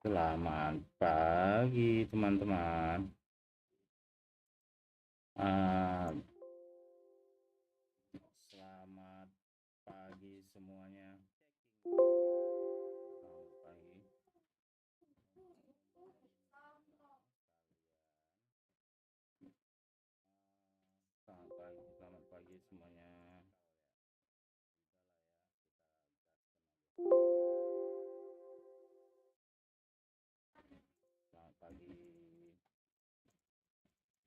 Selamat pagi teman-teman. Ah, Selamat pagi semuanya. Selamat pagi. Selamat pagi semuanya. Selamat pagi.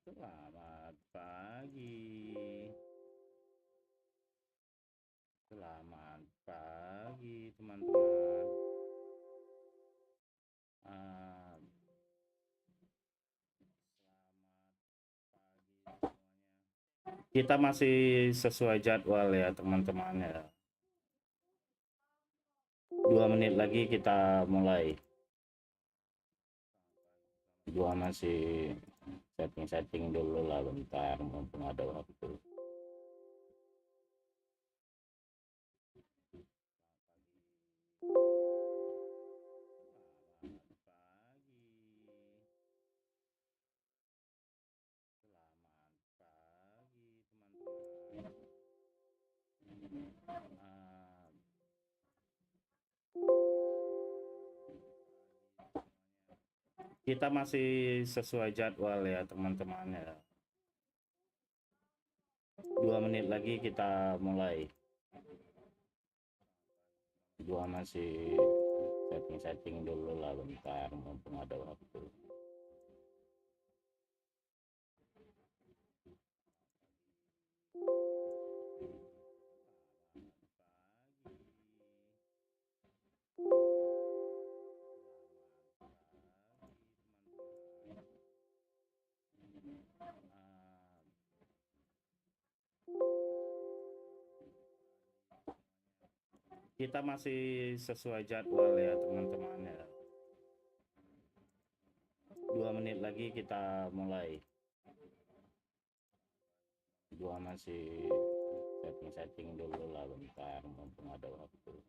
Selamat pagi. Selamat pagi teman-teman. Ah, Kita masih sesuai jadwal ya teman-teman ya. 2 menit lagi kita mulai. Gua masih setting-setting dulu lah bentar mumpung ada waktu. Selamat pagi. Selamat pagi teman-teman. Ah, Kita masih sesuai jadwal ya teman-teman ya. 2 menit lagi kita mulai. Gua masih setting-setting dulu lah bentar mumpung ada waktu. Kita masih sesuai jadwal ya teman-teman ya. 2 menit lagi kita mulai. Gua masih setting-setting dulu lah bentar mumpung ada waktu.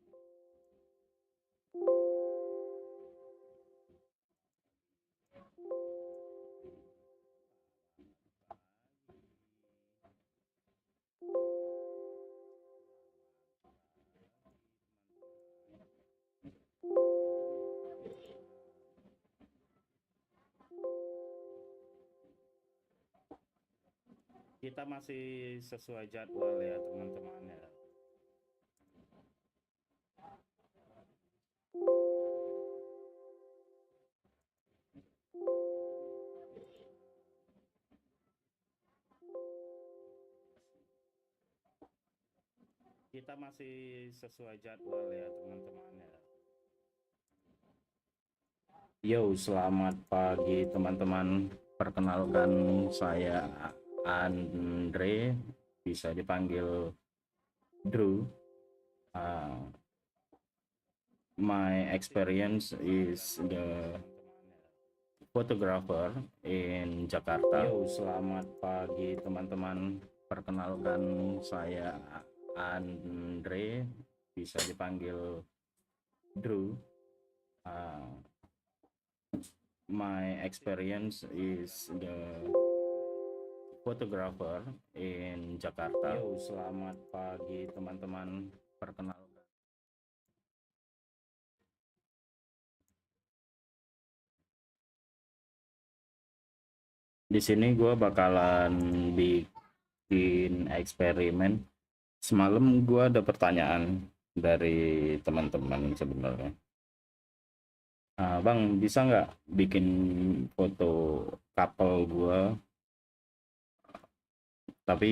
Kita masih sesuai jadwal ya teman-teman ya. Kita masih sesuai jadwal ya teman-teman ya. Yo, selamat pagi teman-teman. Perkenalkan saya Andre, bisa dipanggil Drew. Uh, my experience is the photographer in Jakarta. Yo, selamat pagi teman-teman. Perkenalkan saya Andre, bisa dipanggil Drew. Uh, my experience is the photographer in Jakarta. Yo, selamat pagi teman-teman. Perkenalkan. Di sini gue bakalan bikin eksperimen. Semalam gue ada pertanyaan dari teman-teman sebenarnya. Bang, bisa nggak bikin foto couple gue, tapi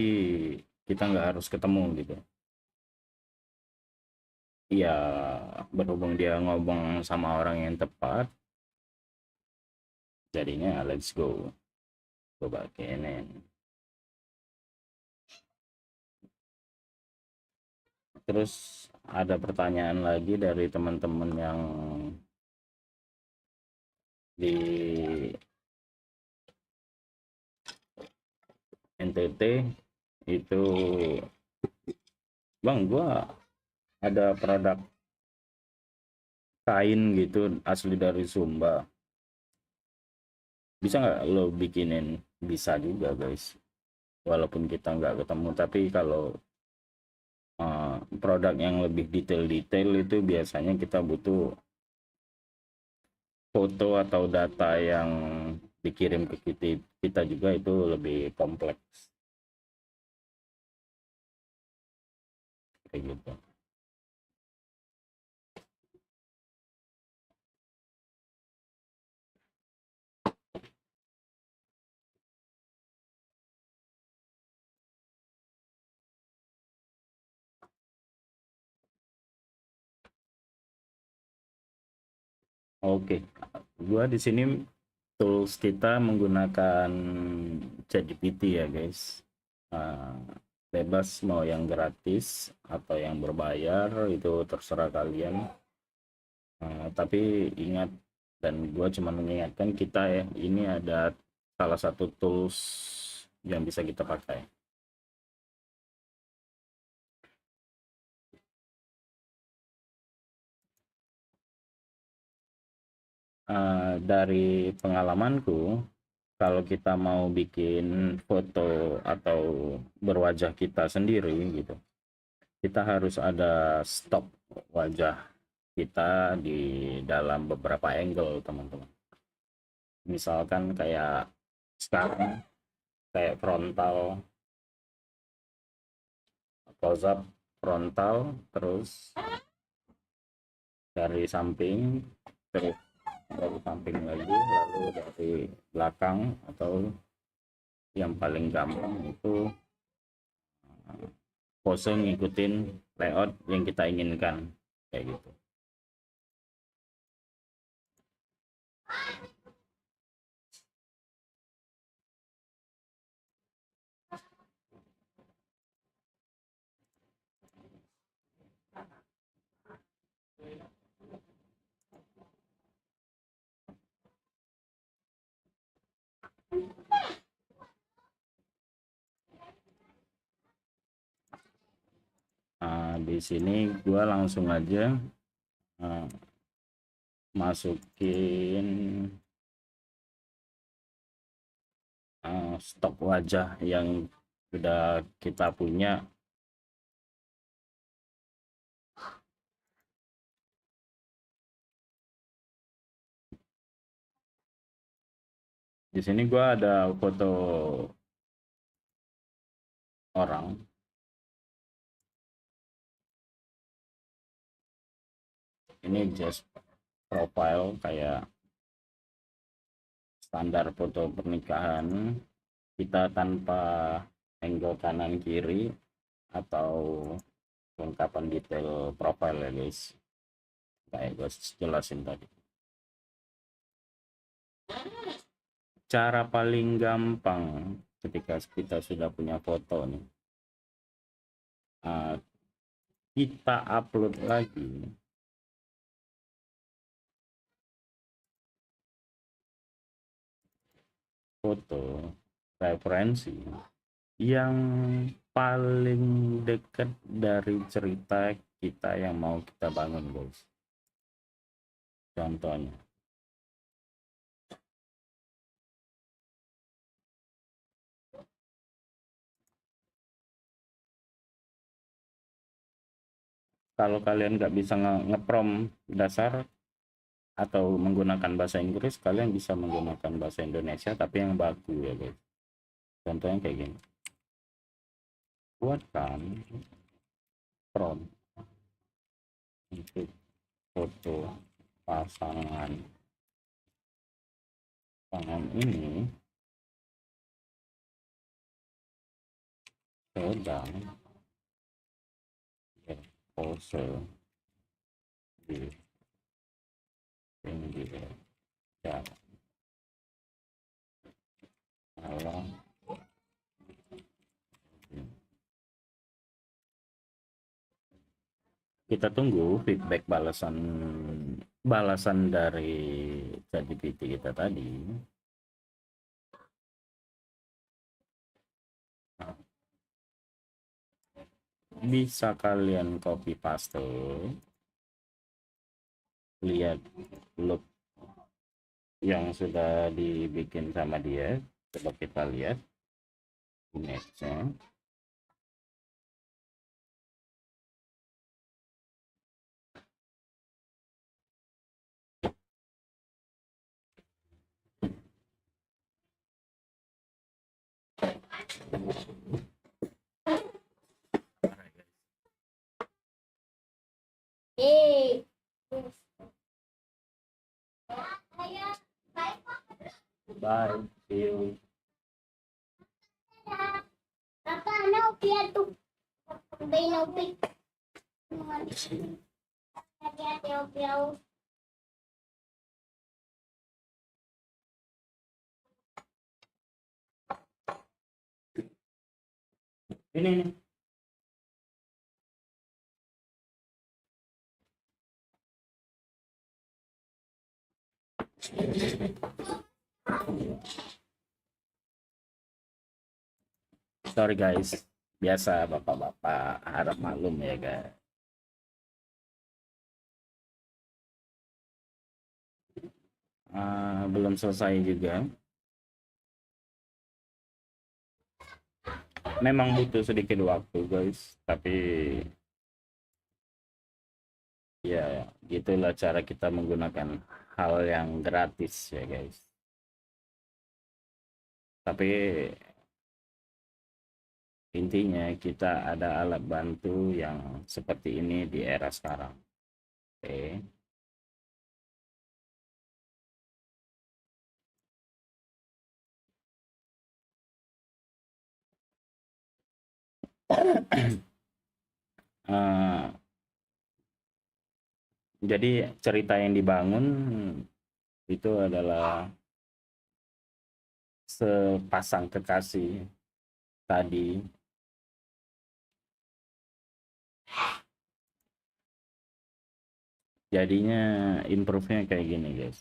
kita nggak harus ketemu gitu. Iya, berhubung dia ngomong sama orang yang tepat, jadinya let's go. Coba kenen. Terus ada pertanyaan lagi dari teman-teman yang di NTT itu, bang, gua ada produk kain gitu asli dari Sumba, bisa nggak lo bikinin? Bisa juga guys, walaupun kita nggak ketemu, tapi kalau produk yang lebih detail-detail itu biasanya kita butuh foto atau data yang dikirim ke kita juga, itu lebih kompleks kayak gitu. Oke, gua di sini tools kita menggunakan ChatGPT ya guys. Uh, Bebas mau yang gratis atau yang berbayar, itu terserah kalian. Tapi ingat, dan gue cuma mengingatkan kita ya, ini ada salah satu tools yang bisa kita pakai. Dari pengalamanku, kalau kita mau bikin foto atau berwajah kita sendiri gitu, kita harus ada stok wajah kita di dalam beberapa angle teman-teman. Misalkan kayak sekarang, kayak frontal, close up, frontal, terus dari samping, terus dari samping lagi, lalu dari belakang, atau yang paling gampang itu pose ngikutin layout yang kita inginkan kayak gitu. Di sini gua langsung aja uh, masukin stok wajah yang sudah kita punya. Di sini gua ada foto orang, ini just profile kayak standar foto pernikahan kita, tanpa angle kanan kiri atau lengkapan detail profile ya guys, kayak gue jelasin tadi. Cara paling gampang ketika kita sudah punya foto nih, kita upload lagi foto referensi yang paling dekat dari cerita kita yang mau kita bangun guys. Contohnya kalau kalian nggak bisa ngeprom dasar atau menggunakan bahasa Inggris, kalian bisa menggunakan bahasa Indonesia tapi yang baku ya guys. Contohnya kayak gini, buatkan prompt untuk foto pasangan ini sedang pose di pinggir jalan. Kita tunggu feedback balasan dari ChatGPT kita tadi. Bisa kalian copy paste lihat loop yang sudah dibikin sama dia. Coba kita lihat image-nya. Bye, see you. Ini. Sorry guys, biasa bapak-bapak harap maklum ya guys. Belum selesai juga. Memang butuh sedikit waktu guys, tapi ya gitulah cara kita menggunakan hal yang gratis ya guys. Tapi intinya kita ada alat bantu yang seperti ini di era sekarang. Oke. Jadi cerita yang dibangun itu adalah sepasang kekasih tadi jadinya improve-nya kayak gini guys.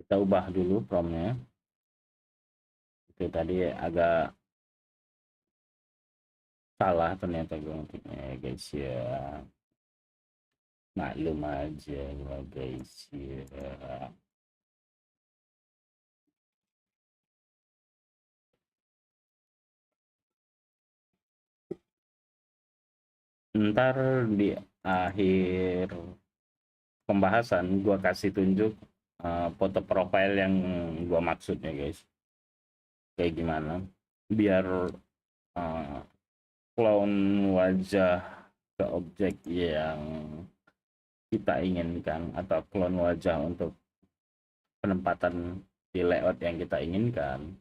Kita ubah dulu promnya. Itu tadi agak salah ternyata gue ngetiknya ya guys ya. Maklum aja guys ya. Ntar di akhir pembahasan gua kasih tunjuk foto profile yang gua maksud ya guys, kayak gimana biar clone wajah ke objek yang kita inginkan atau clone wajah untuk penempatan di layout yang kita inginkan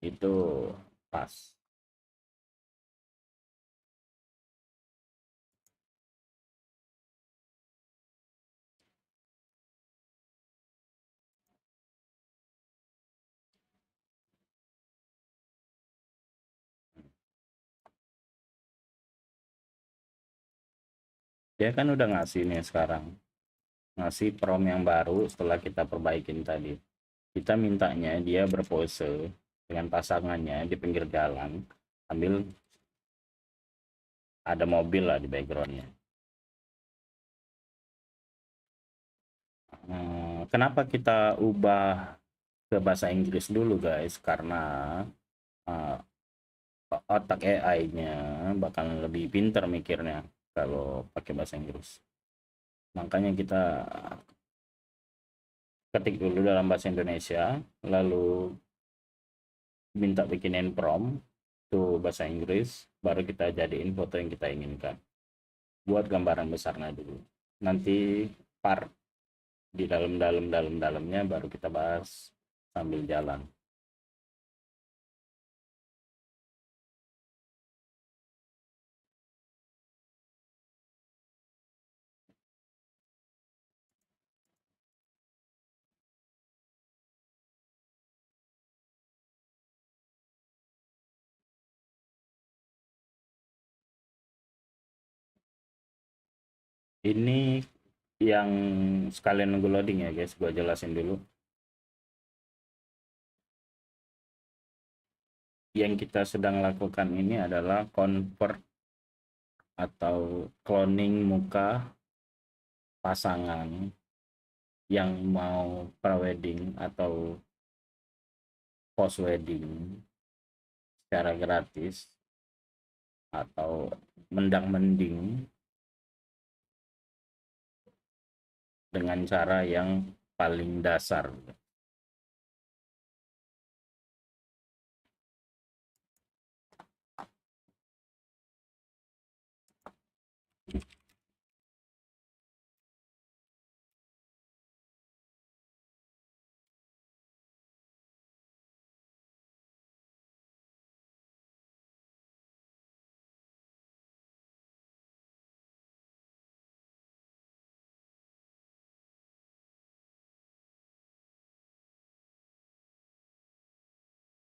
itu pas. Dia kan udah ngasih nih sekarang, ngasih prom yang baru setelah kita perbaikin tadi. Kita mintanya dia berpose dengan pasangannya di pinggir jalan sambil ada mobil lah di backgroundnya. Kenapa kita ubah ke bahasa Inggris dulu guys, karena otak AI-nya bakal lebih pinter mikirnya kalau pakai bahasa Inggris. Makanya kita ketik dulu dalam bahasa Indonesia, lalu minta bikinin prompt tuh bahasa Inggris, baru kita jadiin foto yang kita inginkan buat gambaran besarnya dulu. nanti part di dalamnya baru kita bahas sambil jalan. Ini yang sekalian nunggu loading ya guys, gua jelasin dulu. Yang kita sedang lakukan ini adalah convert atau cloning muka pasangan yang mau prewedding atau post wedding secara gratis atau mendang-mending dengan cara yang paling dasar.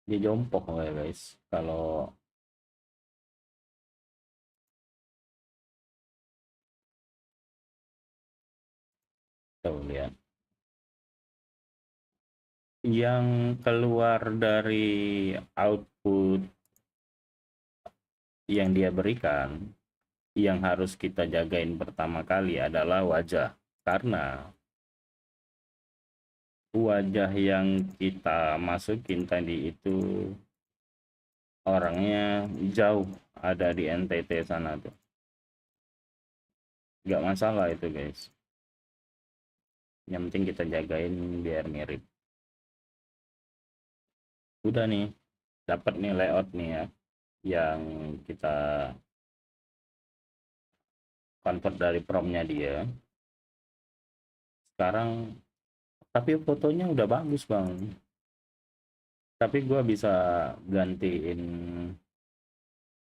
Dia jompo ya guys, kalau tuh lihat yang keluar dari output yang dia berikan, yang harus kita jagain pertama kali adalah wajah, karena wajah yang kita masukin tadi itu orangnya jauh ada di NTT sana tuh, nggak masalah itu guys, yang penting kita jagain biar mirip. Udah nih, dapat nih layout nih ya yang kita convert dari promnya dia sekarang, tapi fotonya udah bagus bang, tapi gua bisa gantiin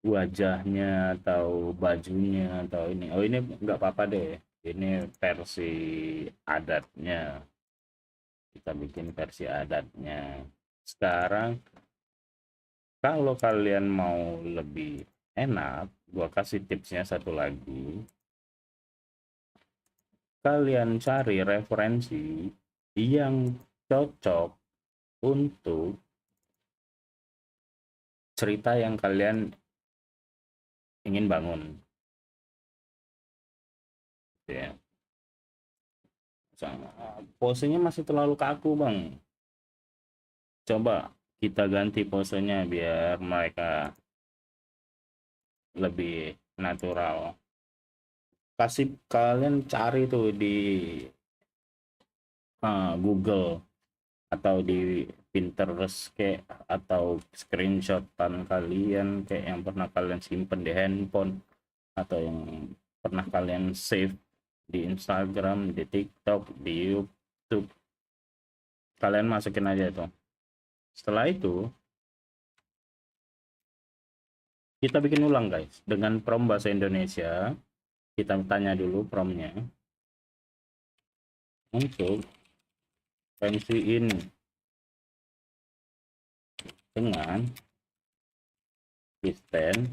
wajahnya atau bajunya atau ini. Oh ini nggak apa-apa deh, ini versi adatnya, kita bikin versi adatnya. Sekarang kalau kalian mau lebih enak, gua kasih tipsnya satu lagi. Kalian cari referensi yang cocok untuk cerita yang kalian ingin bangun ya. Posenya masih terlalu kaku bang, coba kita ganti posenya biar mereka lebih natural. Kasih kalian cari tuh di Google atau di Pinterest kayak, atau screenshotan kalian kayak yang pernah kalian simpen di handphone atau yang pernah kalian save di Instagram, di TikTok, di YouTube, kalian masukin aja itu. Setelah itu kita bikin ulang guys dengan prom bahasa Indonesia. Kita tanya dulu promnya untuk pensi ini dengan sistem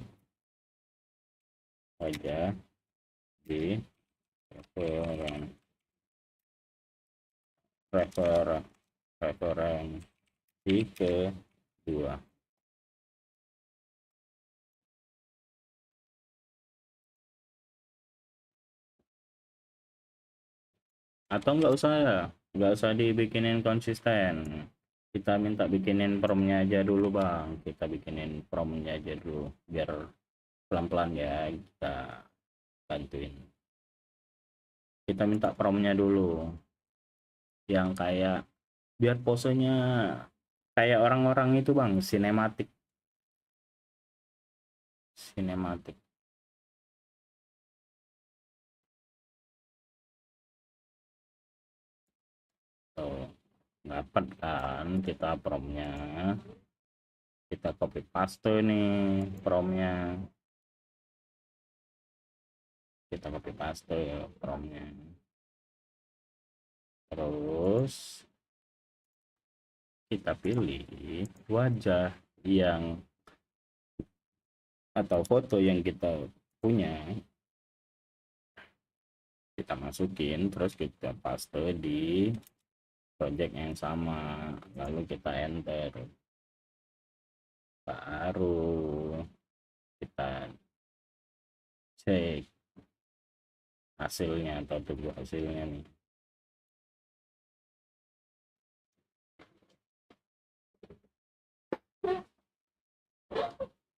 wajah di referensi kedua. Atau nggak usah dibikinin konsisten, kita minta bikinin promnya aja dulu bang, kita bikinin promnya aja dulu biar pelan-pelan ya, kita bantuin. Kita minta promnya dulu yang kayak biar posenya kayak orang-orang itu bang, sinematik. Tuh, dapat kan kita promnya, kita copy paste nih promnya, kita copy paste promnya, terus kita pilih wajah yang atau foto yang kita punya, kita masukin, terus kita paste di project yang sama, lalu kita enter, baru kita cek hasilnya atau tunggu hasilnya nih.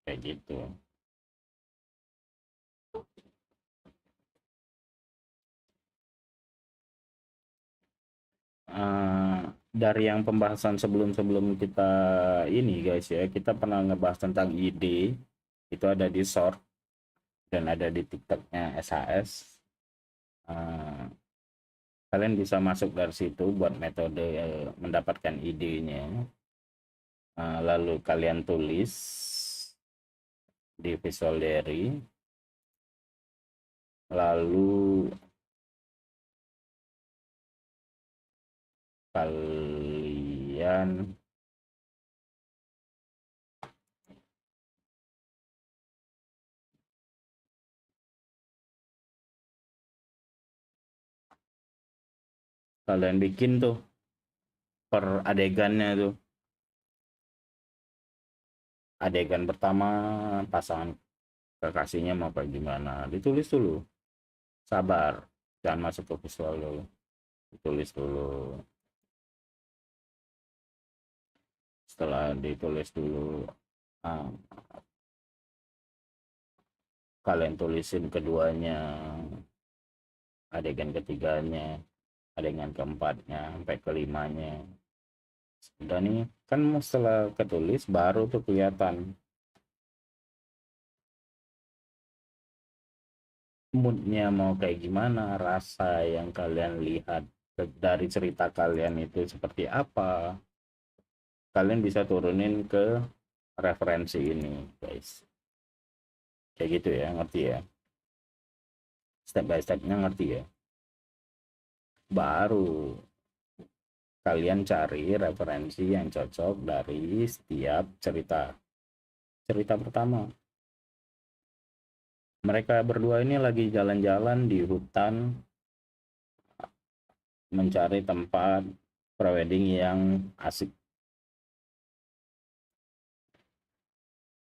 Kayak gitu. Dari yang pembahasan sebelum-sebelum kita ini guys ya, kita pernah ngebahas tentang ide, itu ada di short dan ada di tiktoknya SHS. Kalian bisa masuk dari situ buat metode mendapatkan idenya. Lalu kalian tulis di Visual Diary, lalu kalian bikin tuh per adegannya tuh. Adegan pertama pasangan kekasihnya mau kayak gimana, ditulis dulu, sabar, jangan masuk ke visual dulu, ditulis dulu. Setelah ditulis dulu, kalian tulisin keduanya, adegan ketiganya, adegan keempatnya sampai kelimanya. Udah nih kan, setelah ketulis baru tuh kelihatan moodnya mau kayak gimana, rasa yang kalian lihat dari cerita kalian itu seperti apa. Kalian bisa turunin ke referensi ini guys, kayak gitu ya, ngerti ya, step by stepnya ngerti ya. Baru kalian cari referensi yang cocok dari setiap cerita. Cerita pertama, mereka berdua ini lagi jalan-jalan di hutan mencari tempat prewedding yang asik.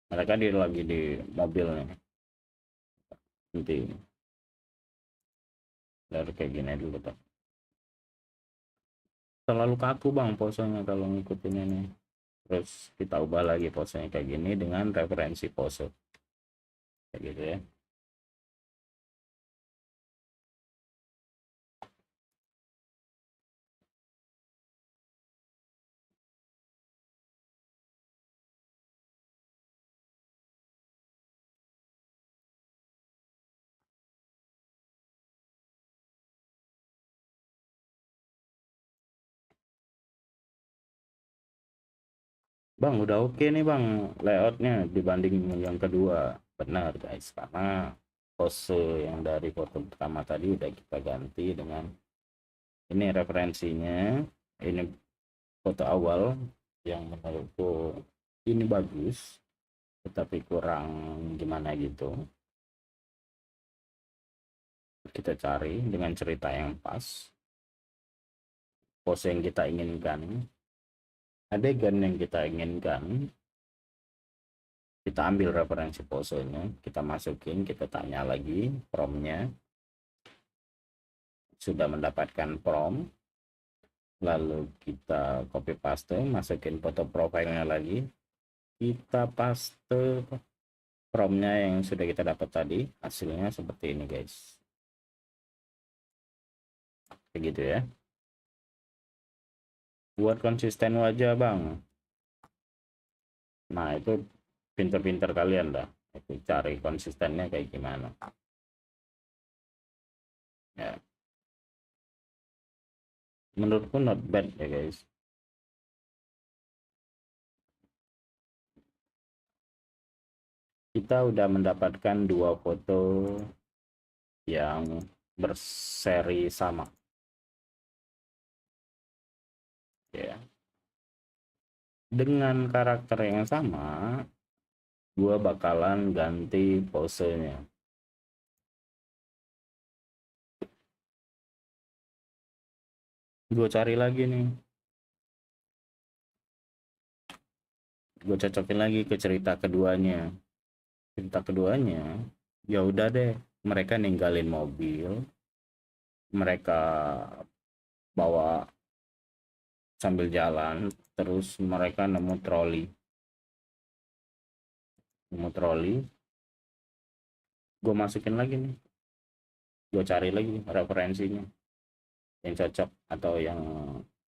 Mereka lagi di mobil nih, nanti dari kayak gini dulu tuh. Terlalu kaku bang posenya kalau ngikutin ini, terus kita ubah lagi posenya kayak gini dengan referensi pose kayak gitu ya. Bang udah oke nih bang layoutnya dibanding yang kedua. Benar guys, karena pose yang dari foto pertama tadi udah kita ganti dengan ini referensinya. Ini foto awal yang menurutku ini bagus tetapi kurang gimana gitu, kita cari dengan cerita yang pas, pose yang kita inginkan, adegan yang kita inginkan, kita ambil referensi posenya, kita masukin, kita tanya lagi promnya, sudah mendapatkan prom, lalu kita copy paste, masukin foto profilnya lagi, kita paste promnya yang sudah kita dapat tadi, hasilnya seperti ini guys, begitu ya. Buat konsisten wajah bang, nah itu pinter-pinter kalian dah, itu cari konsistennya kayak gimana ya. menurutku not bad ya guys. Kita udah mendapatkan dua foto yang berseri sama ya. Dengan karakter yang sama, gua bakalan ganti posenya. Gue cari lagi nih, gue cocokin lagi ke cerita keduanya. Cerita keduanya, ya udah deh, mereka ninggalin mobil, mereka bawa sambil jalan, terus mereka nemu troli, gue masukin lagi nih, gue cari lagi referensinya yang cocok atau yang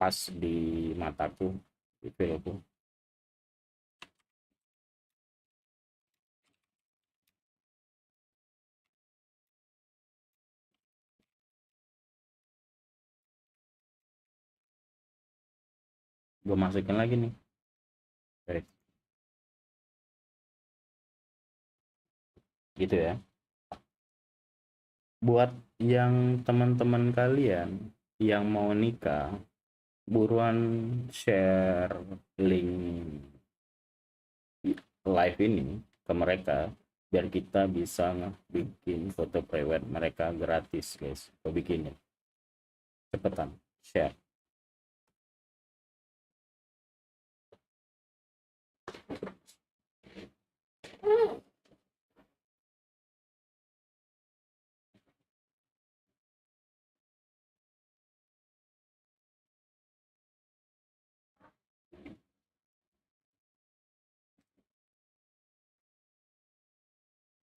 pas di mataku, di feelku. Gue masukin lagi nih. Oke, gitu ya. Buat yang teman-teman kalian yang mau nikah, buruan share link live ini ke mereka biar kita bisa bikin foto prewed mereka gratis guys. Gue bikinin cepetan share.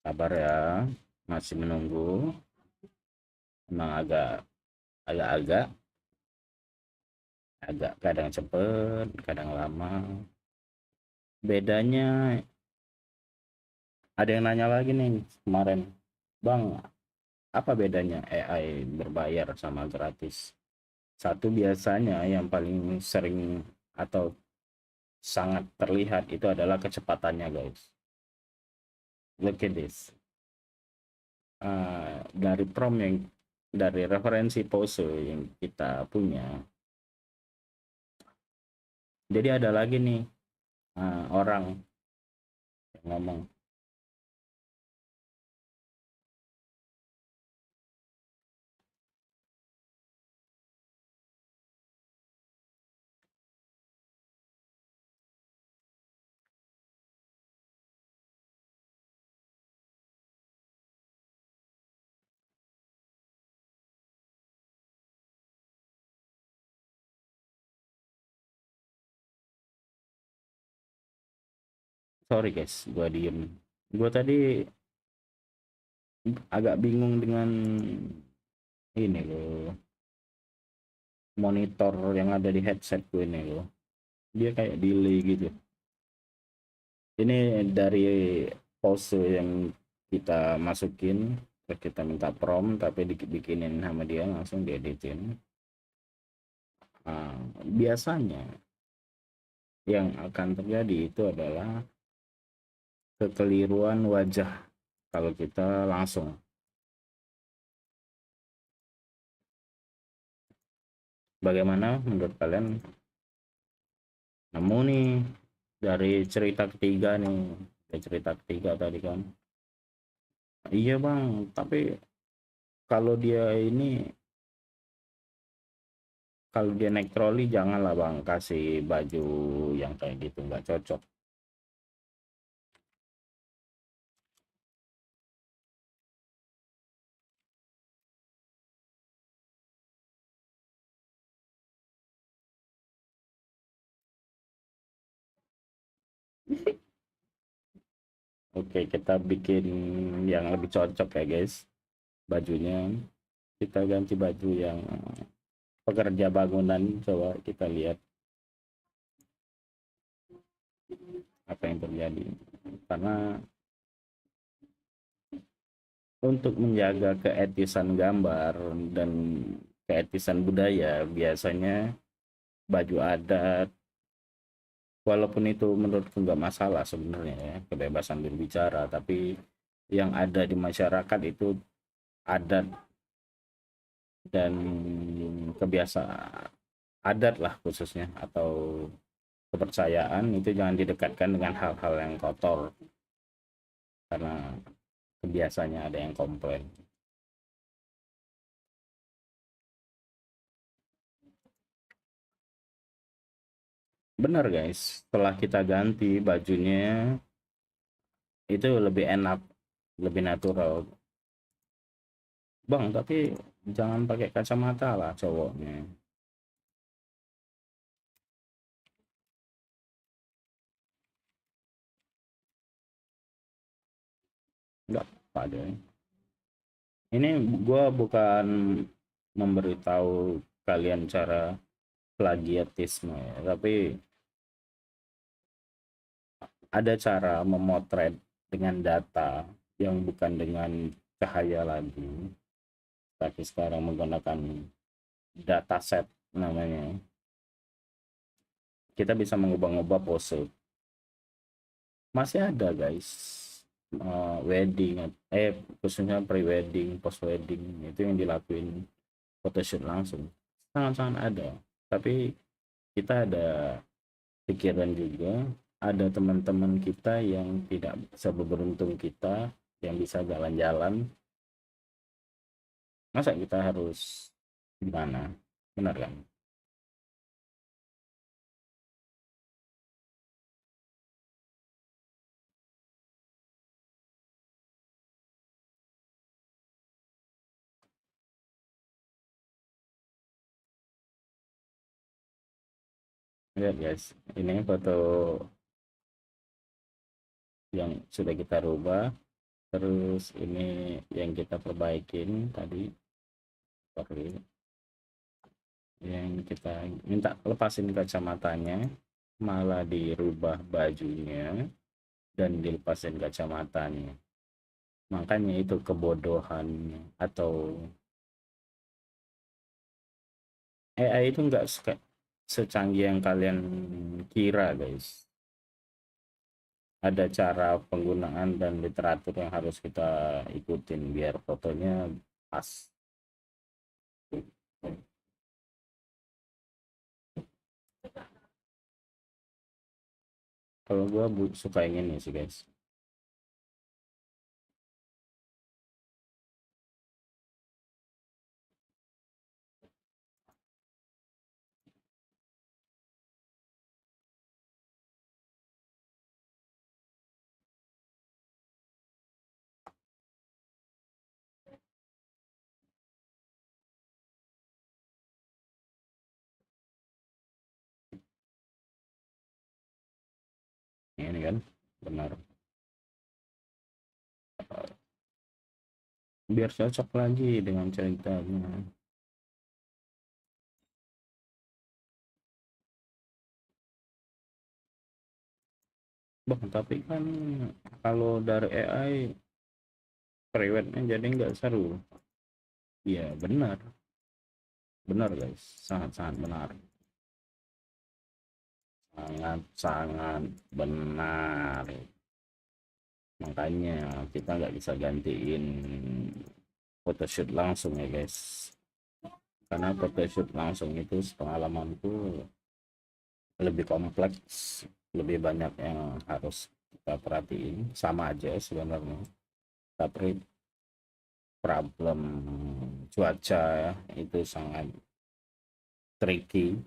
Sabar ya, masih menunggu. Emang agak-agak kadang cepet kadang lama. Bedanya, ada yang nanya lagi nih kemarin, bang, apa bedanya AI berbayar sama gratis? Satu, biasanya yang paling sering atau sangat terlihat itu adalah kecepatannya guys. Look at this. Dari prompt yang, dari referensi pose yang kita punya, jadi ada lagi nih orang yang ngomong, sorry guys gua diem, gua tadi agak bingung dengan ini loh, monitor yang ada di headset gue ini loh, dia kayak delay gitu. Ini dari pose yang kita masukin, kita minta prompt tapi dibikinin sama dia, langsung dieditin. Biasanya yang akan terjadi itu adalah kekeliruan wajah kalau kita langsung. Bagaimana menurut kalian? Nemu nih dari cerita ketiga nih, dari cerita ketiga tadi kan. Iya bang, tapi kalau dia ini, kalau dia naik troli janganlah bang kasih baju yang kayak gitu, nggak cocok. Oke, kita bikin yang lebih cocok ya guys bajunya. Kita ganti baju yang pekerja bangunan, coba kita lihat apa yang terjadi. Karena untuk menjaga keetisan gambar dan keetisan budaya, biasanya baju adat, walaupun itu menurutku nggak masalah sebenarnya ya, kebebasan berbicara, tapi yang ada di masyarakat itu adat dan kebiasaan adat lah khususnya, atau kepercayaan itu jangan didekatkan dengan hal-hal yang kotor, karena kebiasaannya ada yang komplain. Benar guys, setelah kita ganti bajunya itu lebih enak, lebih natural. Bang, tapi jangan pakai kacamata lah cowoknya. Enggak apa deh. Ini gua bukan memberitahu kalian cara plagiatisme ya, tapi ada cara memotret dengan data yang bukan dengan cahaya lagi, tapi sekarang menggunakan dataset namanya. Kita bisa mengubah-ubah pose. Masih ada guys, wedding, khususnya pre-wedding, post-wedding, itu yang dilakuin photoshoot langsung. Sangat-sangat ada. Tapi kita ada pikiran juga, ada teman-teman kita yang tidak bisa beruntung kita, yang bisa jalan-jalan. Masa kita harus gimana? Benar kan? Lihat guys, ini foto yang sudah kita rubah, terus ini yang kita perbaikin tadi, sorry, yang kita minta lepasin kacamatanya, malah dirubah bajunya dan dilepasin kacamatanya. Makanya itu kebodohan, atau AI itu nggak secanggih yang kalian kira guys. Ada cara penggunaan dan literatur yang harus kita ikutin biar fotonya pas. Kalau gua suka yang ini sih guys. Ini kan benar, biar cocok lagi dengan ceritanya. Bang, tapi kan kalau dari AI prewednya jadi nggak seru. Iya benar, benar guys, sangat sangat benar, sangat sangat benar. Makanya kita nggak bisa gantiin photoshoot langsung ya guys, karena photoshoot langsung itu pengalamanku lebih kompleks, lebih banyak yang harus kita perhatiin. Sama aja sebenarnya, tapi problem cuaca itu sangat tricky,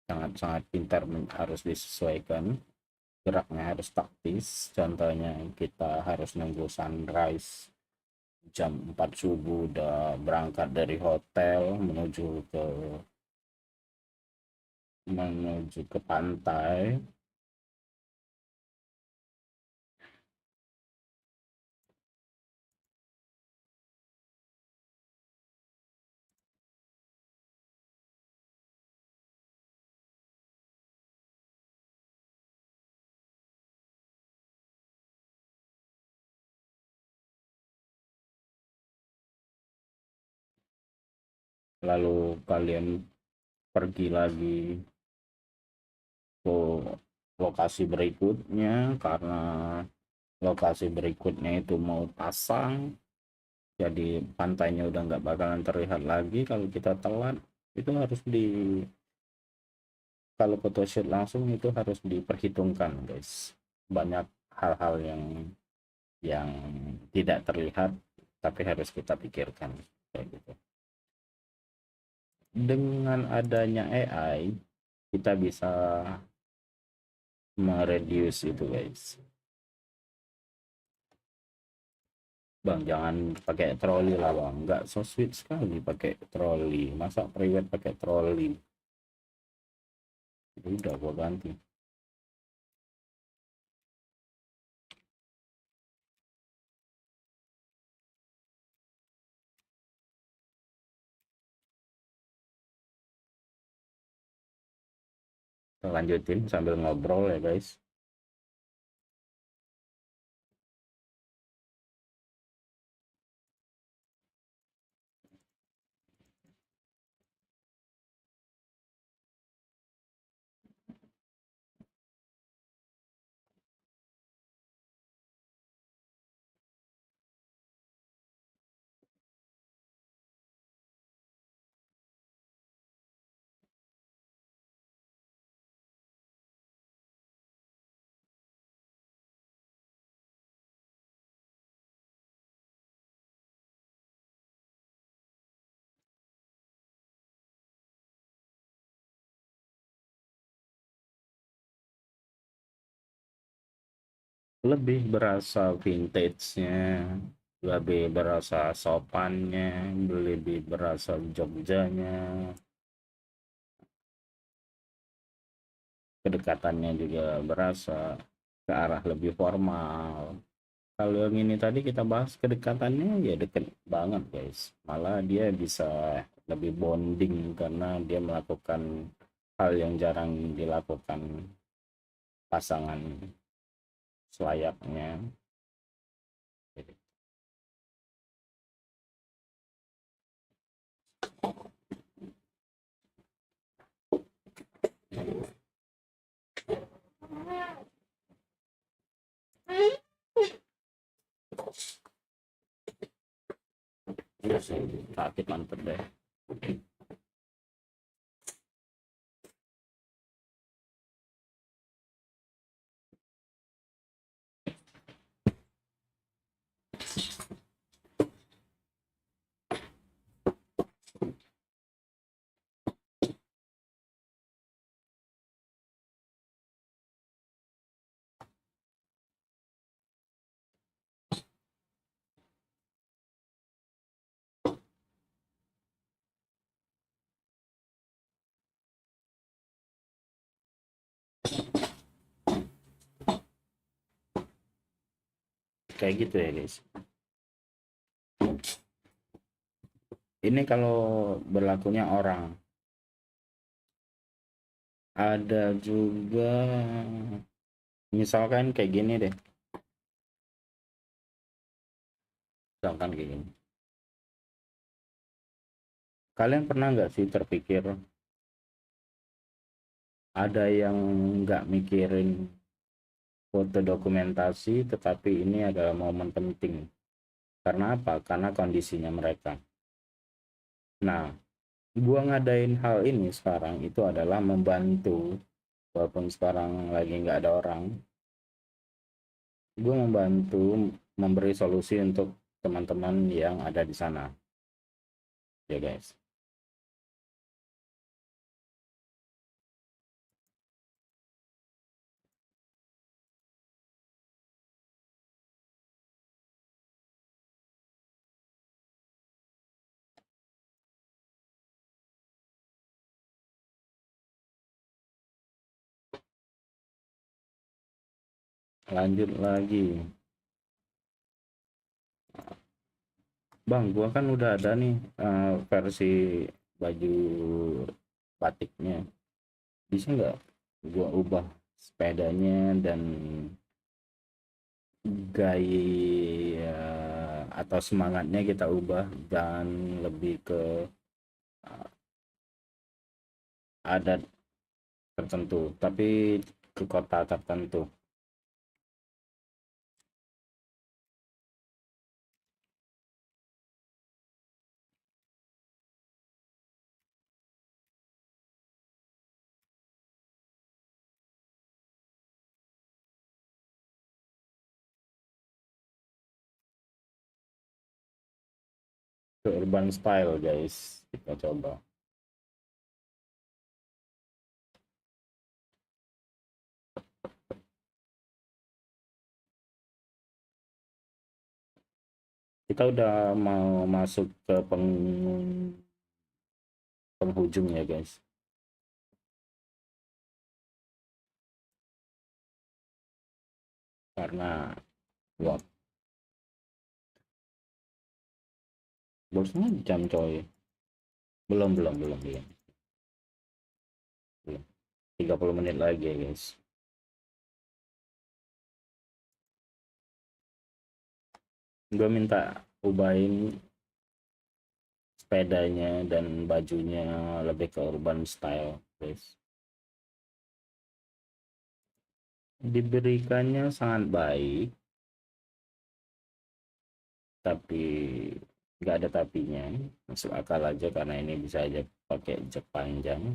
sangat-sangat pintar, harus disesuaikan, geraknya harus taktis. Contohnya kita harus nunggu sunrise jam 4 subuh, udah berangkat dari hotel menuju ke pantai. lalu kalian pergi lagi ke lokasi berikutnya karena lokasi berikutnya itu mau pasang, jadi pantainya udah nggak bakalan terlihat lagi. Kalau kita telat itu harus di, kalau photoshoot langsung itu harus diperhitungkan guys, banyak hal-hal yang tidak terlihat tapi harus kita pikirkan kayak gitu. Dengan adanya AI kita bisa mereduce itu guys. Bang jangan pakai troli lah bang, nggak so sweet sekali pakai troli, masa private pakai troli. Udah gua ganti. Kita lanjutin sambil ngobrol ya guys. Lebih berasa vintage-nya, lebih berasa sopannya, lebih berasa Jogjanya, kedekatannya juga berasa ke arah lebih formal. Kalau yang ini tadi kita bahas kedekatannya ya deket banget guys, malah dia bisa lebih bonding karena dia melakukan hal yang jarang dilakukan pasangan selayaknya. Iya sih, sakit mantep deh. Kayak gitu ya guys. Ini kalau berlakunya orang. Ada juga misalkan kayak gini deh. Misalkan kayak gini. Kalian pernah nggak sih terpikir ada yang nggak mikirin foto dokumentasi, tetapi ini adalah momen penting. Karena apa? Karena kondisinya mereka. Nah, gua ngadain hal ini sekarang itu adalah membantu, walaupun sekarang lagi nggak ada orang, gue membantu memberi solusi untuk teman-teman yang ada di sana ya guys. Lanjut lagi bang, gua kan udah ada nih versi baju batiknya, bisa nggak gua ubah sepedanya dan gaya atau semangatnya kita ubah, dan lebih ke adat tertentu, tapi ke kota tertentu. Ke urban style guys, kita coba. Kita udah mau masuk ke penghujung ya guys, karena waktu bosnya jam coy. Belum, 30 menit lagi ya guys. Gue minta ubahin sepedanya dan bajunya lebih ke urban style guys. Diberikannya sangat baik, tapi nggak ada tapinya. Masuk akal aja karena ini bisa aja pakai jok panjang.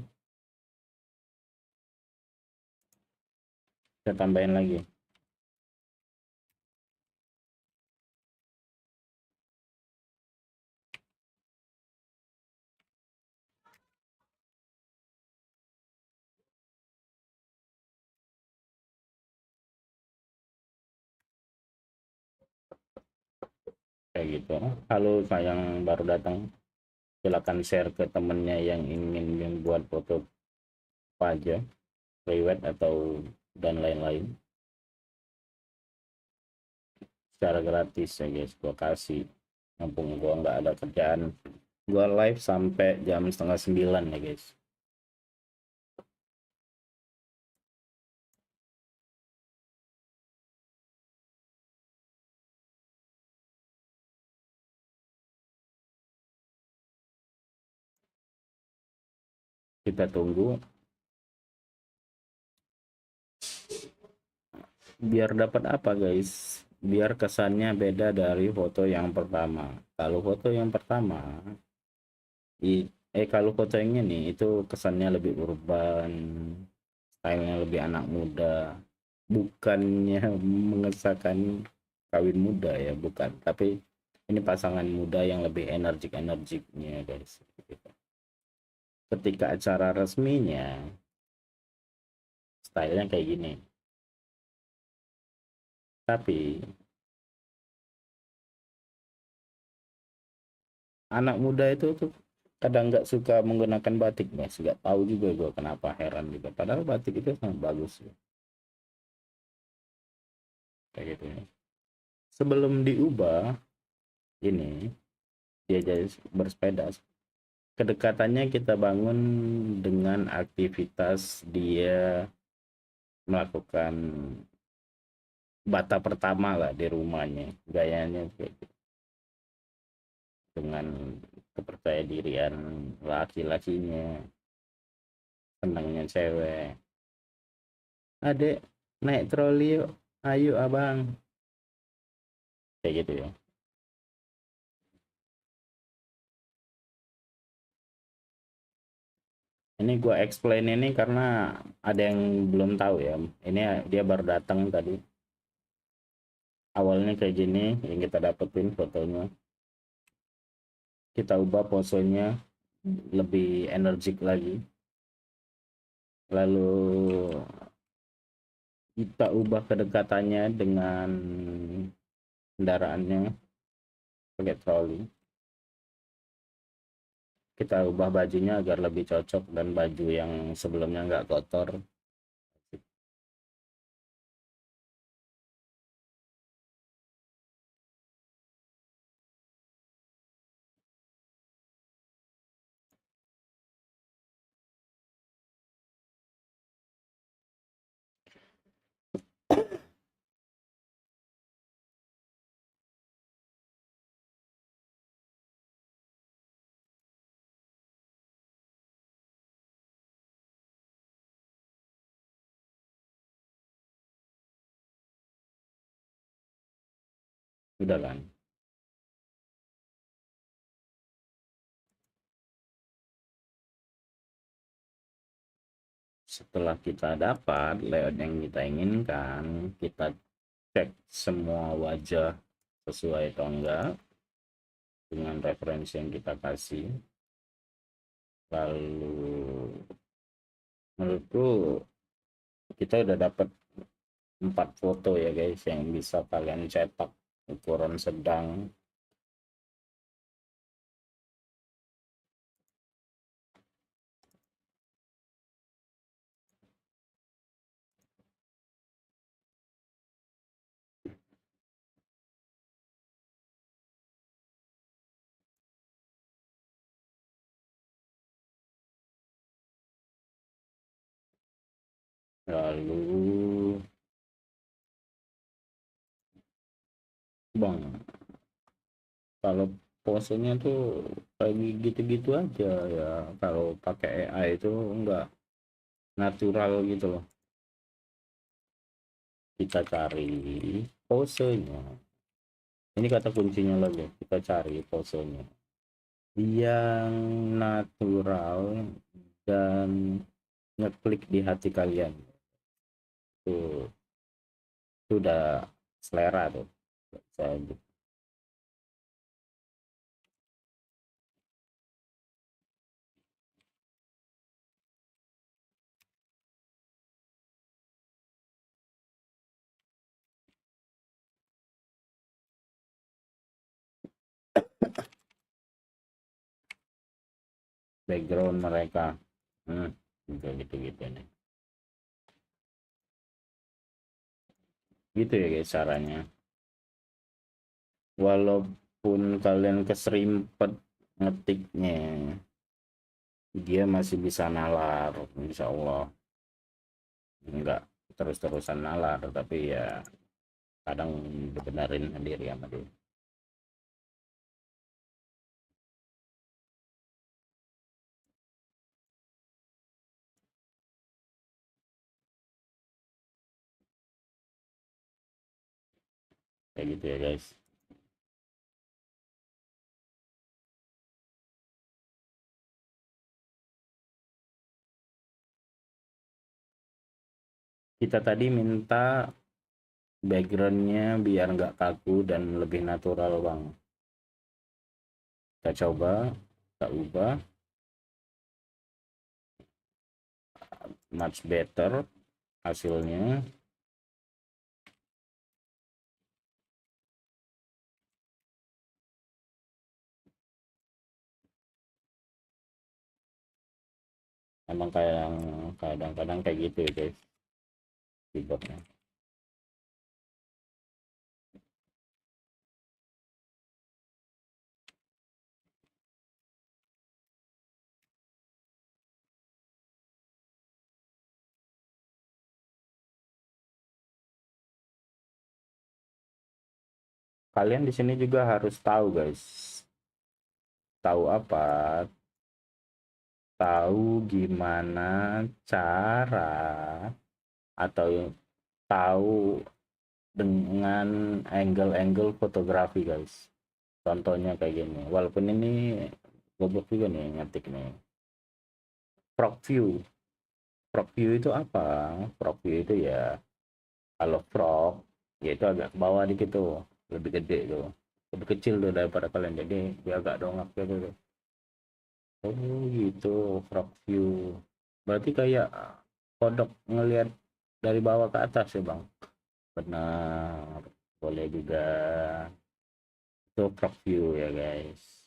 Kita tambahin lagi. Kayak gitu. Halo yang baru datang, silakan share ke temennya yang ingin membuat foto apa aja, private atau dan lain-lain, secara gratis ya guys. Gua kasih, mumpung gua nggak ada kerjaan. Gua live sampai jam setengah 9 ya guys. Kita tunggu biar dapat apa guys, biar kesannya beda dari foto yang pertama. Kalau foto yang pertama kalau foto yang ini itu kesannya lebih urban, stylenya lebih anak muda, bukannya mengesahkan kawin muda ya, bukan, tapi ini pasangan muda yang lebih energiknya guys. Ketika acara resminya stylenya kayak gini, tapi anak muda itu tuh kadang nggak suka menggunakan batik mas, nggak tahu juga gue kenapa, heran juga, padahal batik itu sangat bagus ya. Kayak gitu ya. Sebelum diubah ini, dia jadi bersepeda, kedekatannya kita bangun dengan aktivitas dia melakukan bata pertama lah di rumahnya, gayanya kayak gitu. Dengan kepercayaan laki-lakinya, senangnya cewek, adek naik troli yuk, ayo abang, kayak gitu ya. Ini gue explain ini karena ada yang belum tahu ya, ini dia baru datang tadi. Awalnya kayak gini yang kita dapetin fotonya, kita ubah posenya lebih energik lagi, lalu kita ubah kedekatannya dengan kendaraannya pakai troli, kita ubah bajunya agar lebih cocok dan baju yang sebelumnya nggak kotor. udah kan. Setelah kita dapat layout yang kita inginkan, kita cek semua wajah sesuai atau enggak dengan referensi yang kita kasih. Lalu menurutku kita udah dapat 4 foto ya guys yang bisa kalian cetak ukuran sedang. Lalu bang, kalau posenya tuh kayak gitu-gitu aja ya, kalau pakai AI itu enggak natural gitu loh. Kita cari posenya, ini kata kuncinya lagi, kita cari posenya yang natural dan ngeklik di hati kalian. Itu udah selera tuh saya. Background mereka, gitu gitu nih, gitu ya guys caranya. Walaupun kalian keserimpet ngetiknya, dia masih bisa nalar, insya Allah. Enggak terus-terusan nalar, tapi ya kadang dibenerin sendiri sama dia. Kayak gitu ya guys. Kita tadi minta backgroundnya biar nggak kaku dan lebih natural bang. Kita coba, kita ubah, much better hasilnya. Emang kayak yang kadang-kadang kayak gitu ya guys, keyboardnya. Kalian di sini juga harus tahu guys, tahu apa, tahu gimana cara, atau tahu dengan angle-angle fotografi guys. Contohnya kayak gini, walaupun ini goblok juga nih ngetik nih, crop view. Crop view itu apa? Crop view itu ya, kalau crop ya itu agak ke bawah dikit tuh, lebih gede tuh, lebih kecil tuh daripada kalian, jadi dia agak dongak gitu tuh. Oh gitu, crop view berarti kayak kodok ngelihat dari bawah ke atas ya bang. Benar, boleh juga. Itu crop view ya guys.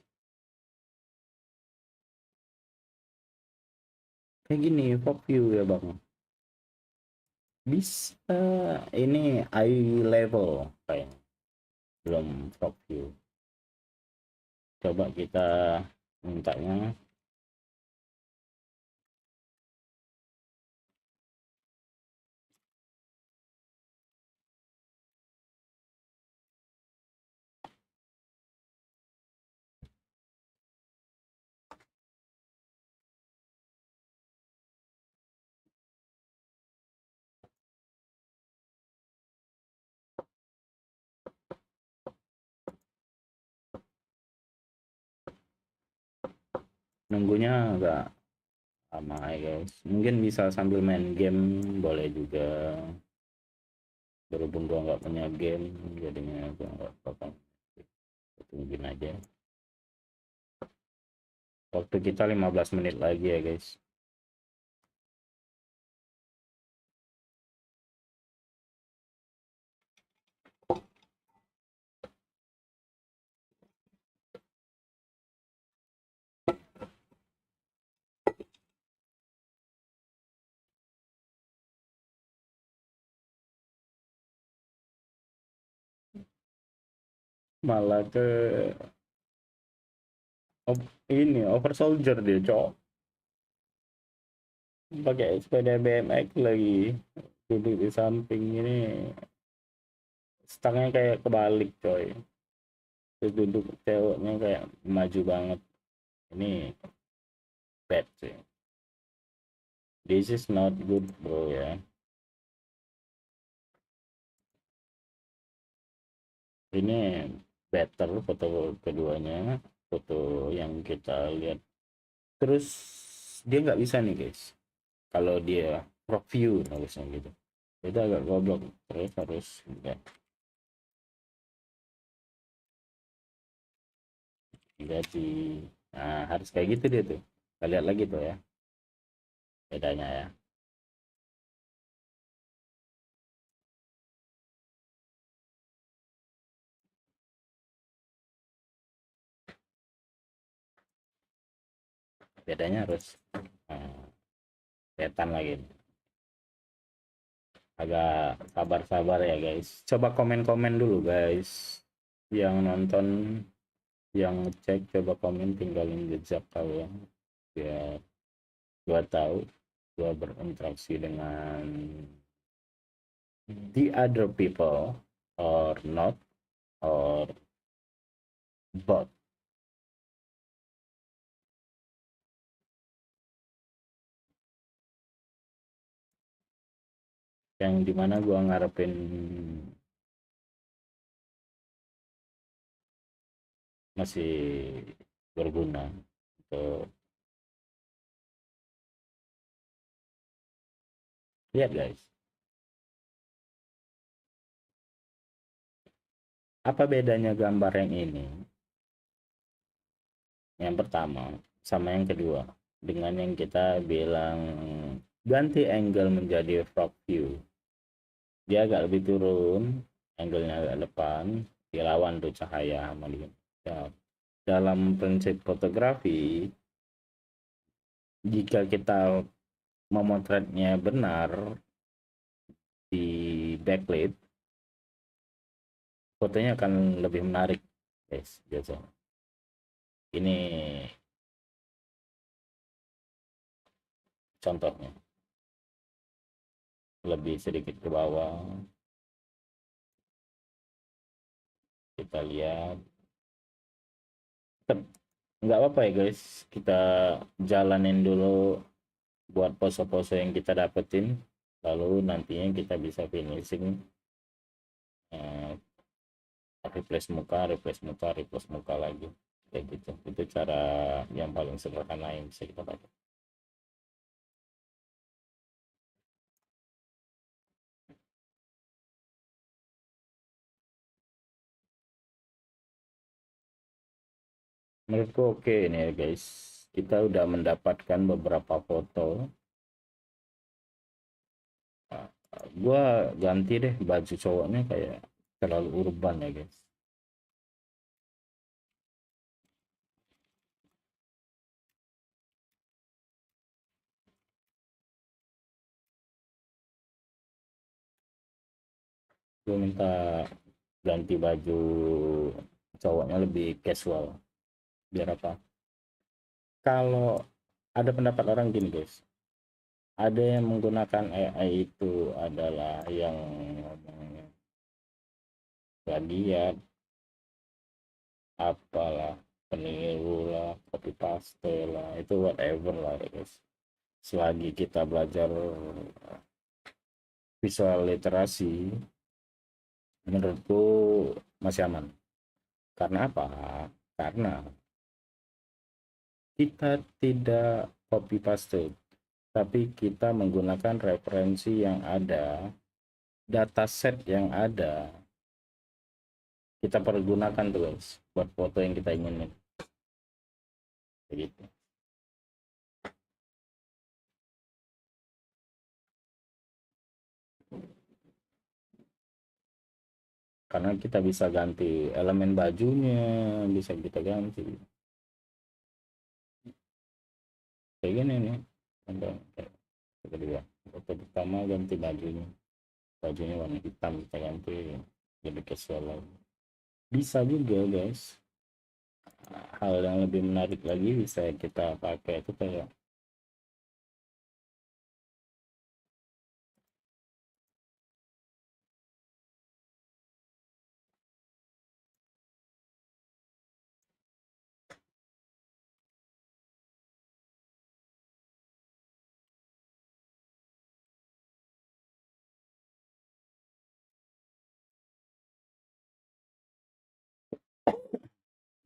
Kayak gini crop view ya bang. Bisa, ini eye level kayak, belum crop view. Coba kita mintanya. nunggunya agak lama ya guys. Mungkin bisa sambil main game boleh juga, berhubung gua nggak punya game jadinya gua nggak bakal, tungguin aja. Waktu kita 15 menit lagi ya guys. Malah ke ini over soldier dia cowok, pakai sepeda BMX lagi, duduk di samping ini, stangnya kayak kebalik coy. Terus duduk ceweknya kayak maju banget. Ini bad sih. This is not good bro ya. Ini better foto keduanya, foto yang kita lihat. Terus dia nggak bisa nih guys, kalau dia front view harusnya gitu, itu agak goblok. Terus harus enggak ganti, nah harus kayak gitu dia tuh. Kita lihat lagi tuh ya bedanya ya. Bedanya harus uh, kelihatan lagi. Agak sabar-sabar ya guys. Coba komen-komen dulu guys, yang nonton, yang ngecek, coba komen, tinggalin jejak kalian biar gua tahu gua berinteraksi dengan the other people or not, or bot. Yang dimana gua ngarepin masih berguna untuk, lihat guys, apa bedanya gambar yang ini, yang pertama, sama yang kedua, dengan yang kita bilang ganti angle menjadi front view. Dia agak lebih turun, angle-nya agak depan, dilawan tuh cahaya sama dia ya. Dalam prinsip fotografi, jika kita memotretnya benar di backlit, fotonya akan lebih menarik guys biasanya. Ini contohnya, lebih sedikit ke bawah, kita lihat. Nggak apa-apa ya guys, kita jalanin dulu buat pose-pose yang kita dapetin, lalu nantinya kita bisa finishing, eh, replace muka, replace muka lagi, kayak gitu. Itu cara yang paling sederhana yang bisa kita pakai. Menurutku oke ini ya guys, kita udah mendapatkan beberapa foto. Nah, gua ganti deh baju cowoknya, kayak terlalu urban ya guys. Gue minta ganti baju cowoknya lebih casual, biar apa, kalau ada pendapat orang gini guys, ada yang menggunakan AI itu adalah yang ngomongnya plagiat, apalah, peniru lah, copy paste lah, itu whatever lah ya guys. Selagi kita belajar visual literasi, menurutku masih aman. Karena apa? Karena kita tidak copy paste, tapi kita menggunakan referensi yang ada, dataset yang ada, kita pergunakan tuh guys buat foto yang kita inginin begitu. Karena kita bisa ganti elemen bajunya, bisa kita ganti kayak gini nih. Kayak kedua foto pertama ganti bajunya warna hitam, kita ganti jadi casual lagi. Bisa juga guys. Hal yang lebih menarik lagi bisa kita pakai itu kayak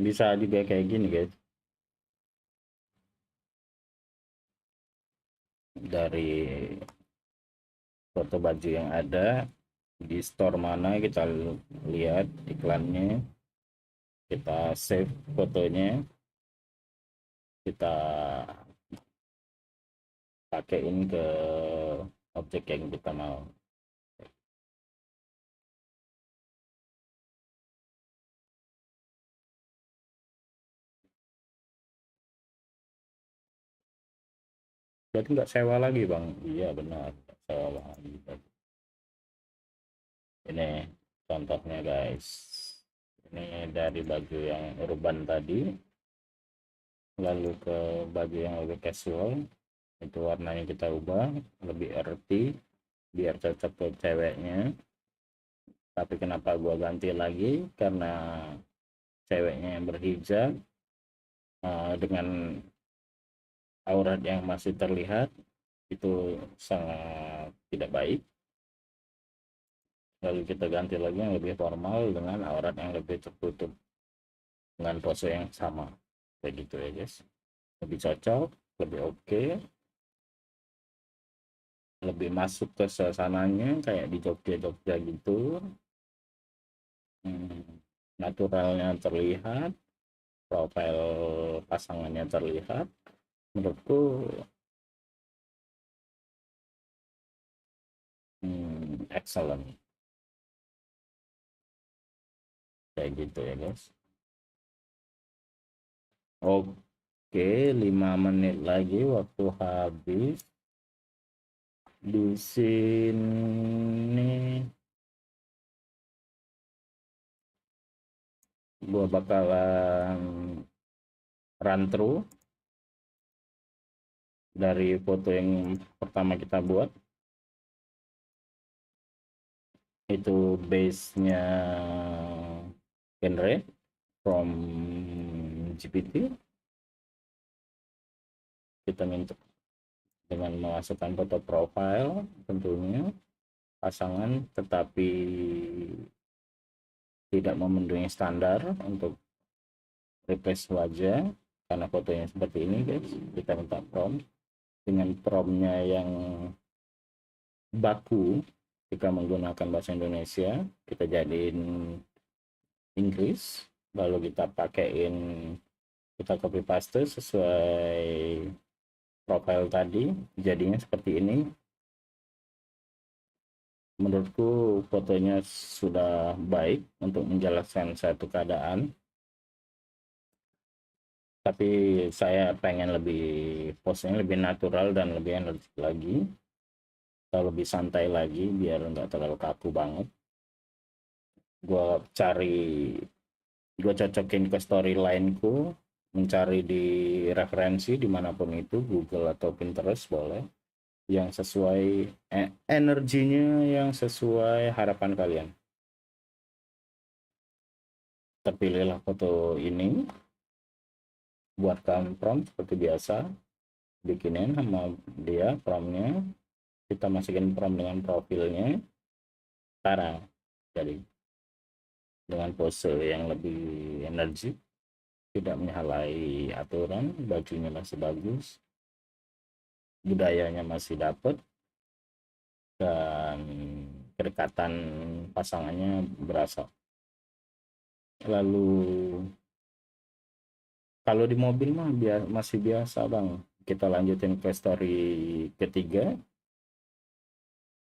bisa juga kayak gini guys, dari foto baju yang ada di store mana kita lihat iklannya, kita save fotonya, kita pakaiin ke objek yang kita mau. Berarti nggak sewa lagi bang? Iya benar, nggak sewa lagi. Ini contohnya guys, ini dari baju yang urban tadi lalu ke baju yang lebih casual, itu warnanya kita ubah lebih earthy biar cocok ke ceweknya. Tapi kenapa gua ganti lagi, karena ceweknya yang berhijab dengan aurat yang masih terlihat itu sangat tidak baik. Lalu kita ganti lagi yang lebih formal dengan aurat yang lebih tertutup dengan pose yang sama, kayak gitu ya guys, lebih cocok, lebih oke, lebih masuk ke suasananya kayak di Jogja-Jogja gitu. Naturalnya terlihat, profil pasangannya terlihat, menurutku excellent, kayak gitu ya guys. Oke, 5 menit lagi waktu habis. Di sini gua bakalan run through dari foto yang pertama kita buat. Itu base-nya genre from GPT. Kita minta dengan memasukkan foto profile tentunya pasangan, tetapi tidak memenuhi standar untuk replace wajah karena fotonya seperti ini guys. Kita minta prompt dengan promptnya yang baku. Jika menggunakan bahasa Indonesia kita jadiin Inggris, lalu kita pakaiin, kita copy paste sesuai profile tadi, jadinya seperti ini. Menurutku fotonya sudah baik untuk menjelaskan satu keadaan, tapi saya pengen lebih posenya lebih natural dan lebih energik lagi, atau lebih santai lagi biar nggak terlalu kaku banget. Gue cocokin ke storyline-ku, mencari di referensi dimanapun itu, Google atau Pinterest boleh, yang sesuai energinya, yang sesuai harapan kalian. Terpilihlah foto ini, buatkan prompt seperti biasa, bikinin sama dia promptnya, kita masukin prompt dengan profilnya, sekarang jadi dengan pose yang lebih energi, tidak menyalahi aturan, bajunya masih bagus, budayanya masih dapat, dan kedekatan pasangannya berasa. Lalu kalau di mobil mah masih biasa bang, kita lanjutin ke story ketiga,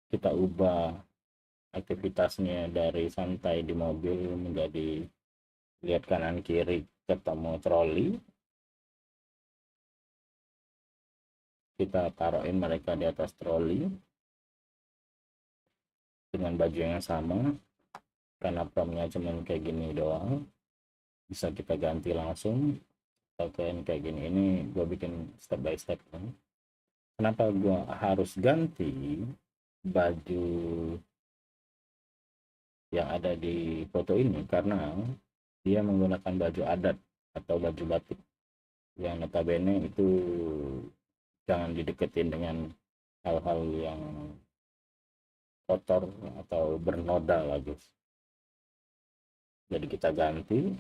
kita ubah aktivitasnya dari santai di mobil menjadi lihat kanan kiri ketemu troli, kita taruhin mereka di atas troli dengan baju yang sama, karena promnya cuman kayak gini doang, bisa kita ganti langsung pakaian kayak gini. Ini gue bikin step by step kan. Kenapa gue harus ganti baju yang ada di foto ini? Karena dia menggunakan baju adat atau baju batik yang notabene itu jangan dideketin dengan hal-hal yang kotor atau bernoda lah guys. Jadi kita ganti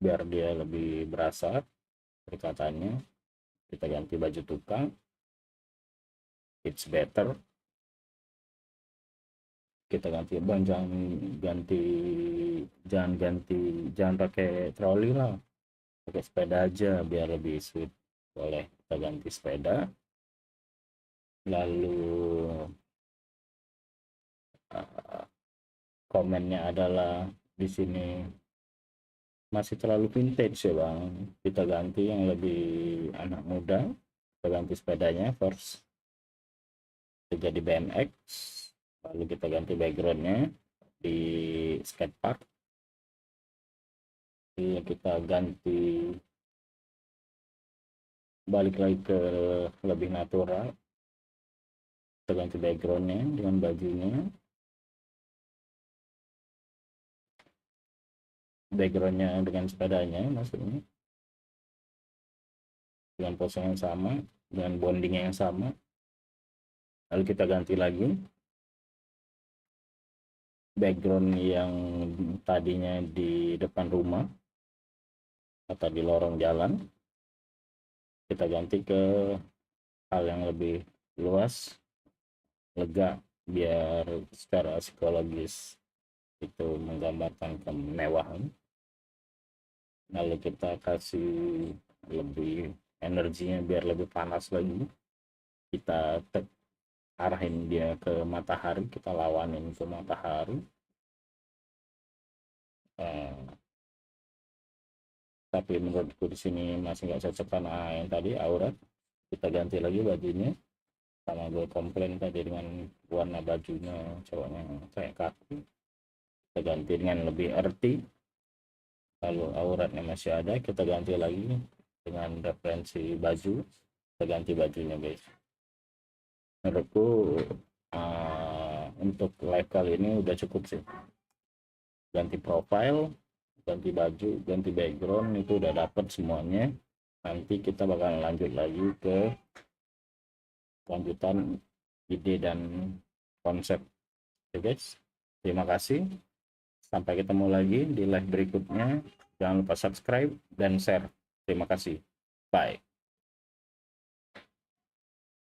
biar dia lebih berasa perkataannya, kita ganti baju tukang, it's better. Kita ganti bang, jangan pakai troli lah, pakai sepeda aja biar lebih sweet. Boleh kita ganti sepeda. Lalu komennya adalah di sini masih terlalu vintage ya bang, kita ganti yang lebih anak muda, kita ganti sepedanya first jadi BMX, lalu kita ganti backgroundnya di skatepark, jadi kita ganti balik lagi ke lebih natural, kita ganti backgroundnya dengan bajunya, backgroundnya dengan sepedanya maksudnya, dengan pose yang sama, dengan bonding yang sama. Lalu kita ganti lagi background yang tadinya di depan rumah atau di lorong jalan, kita ganti ke hal yang lebih luas, lega, biar secara psikologis itu menggambarkan kemewahan. Lalu kita kasih lebih energinya biar lebih panas lagi, kita arahin dia ke matahari, kita lawanin ke matahari. Tapi menurutku di sini masih nggak cocok karena yang tadi aurat. Kita ganti lagi bajunya, sama gue komplain tadi dengan warna bajunya cowoknya kayak kaku, kita ganti dengan lebih earthy. Lalu auratnya masih ada, kita ganti lagi dengan referensi baju, kita ganti bajunya guys. Menurutku untuk live kali ini udah cukup sih, ganti profile, ganti baju, ganti background, itu udah dapet semuanya. Nanti kita bakal lanjut lagi ke lanjutan ide dan konsep. Oke guys, terima kasih, sampai ketemu lagi di live berikutnya. Jangan lupa subscribe dan share. Terima kasih, bye.